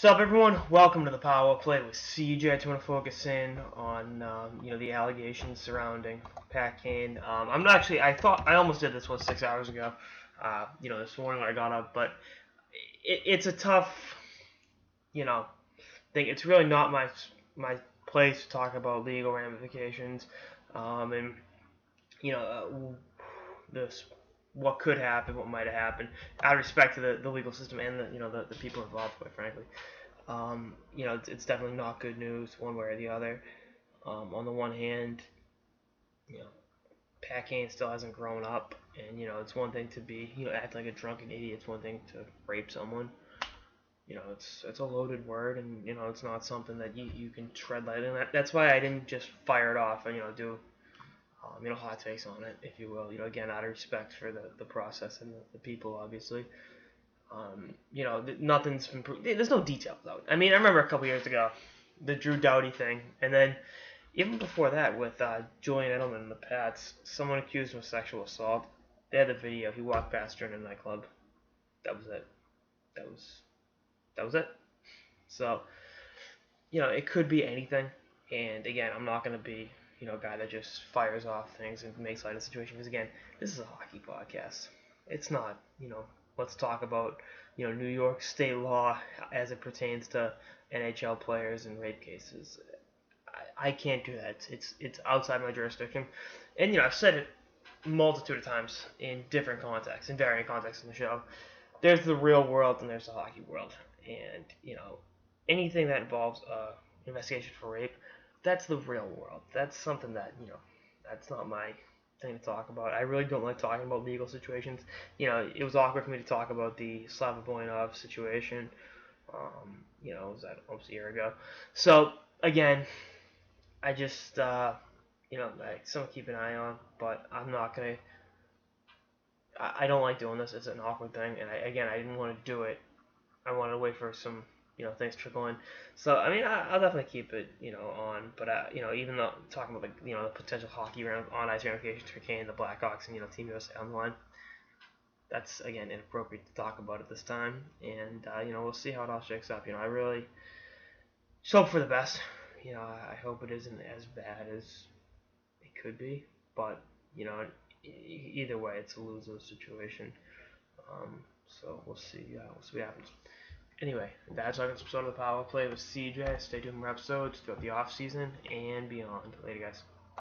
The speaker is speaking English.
What's up, everyone? Welcome to the Power Play with CJ. I just want to focus in on the allegations surrounding Pat Kane. I'm not actually. I almost did this one 6 hours ago. This morning when I got up, but it's a tough thing. It's really not my place to talk about legal ramifications, and this what could happen, what might have happened. Out of respect to the legal system and the people involved, quite frankly. It's definitely not good news one way or the other. On the one hand, you know, Pat Kane still hasn't grown up, and it's one thing to be, act like a drunken idiot. It's one thing to rape someone. It's a loaded word, and it's not something that you can tread lightly. And that's why I didn't just fire it off and do hot takes on it, if you will. Again, out of respect for the process and the people, obviously. Nothing's been proved. There's no details though. I mean, I remember a couple years ago, the Drew Doughty thing, and then even before that with Julian Edelman and the Pats, someone accused him of sexual assault. They had the video. He walked past her in a nightclub. That was it. That was it. So, it could be anything. And again, I'm not going to be, a guy that just fires off things and makes light of the situation. Because again, this is a hockey podcast. It's not, let's talk about, New York state law as it pertains to NHL players and rape cases. I can't do that. It's outside my jurisdiction. And, I've said it a multitude of times in different contexts, in varying contexts in the show. There's the real world and there's the hockey world. And, anything that involves investigation for rape, that's the real world. That's something that, that's not my thing to talk about. I really don't like talking about legal situations. It was awkward for me to talk about the Slava Voinov situation. It was that almost a year ago. So, again, I just, something to keep an eye on, but I'm not going to. I don't like doing this. It's an awkward thing, and I didn't want to do it. I wanted to wait for some things trickle in. So I mean, I'll definitely keep it on. But even though talking about the potential hockey round on ice ramifications for Kane, the Blackhawks, and Team USA on the line, that's again inappropriate to talk about at this time. And we'll see how it all shakes up. I really just hope for the best. I hope it isn't as bad as it could be. But either way, it's a lose-lose situation. So we'll see. We'll see what happens. Anyway, that's our episode of the Power Play with CJ. Stay tuned for episodes throughout the off season and beyond. Later, guys.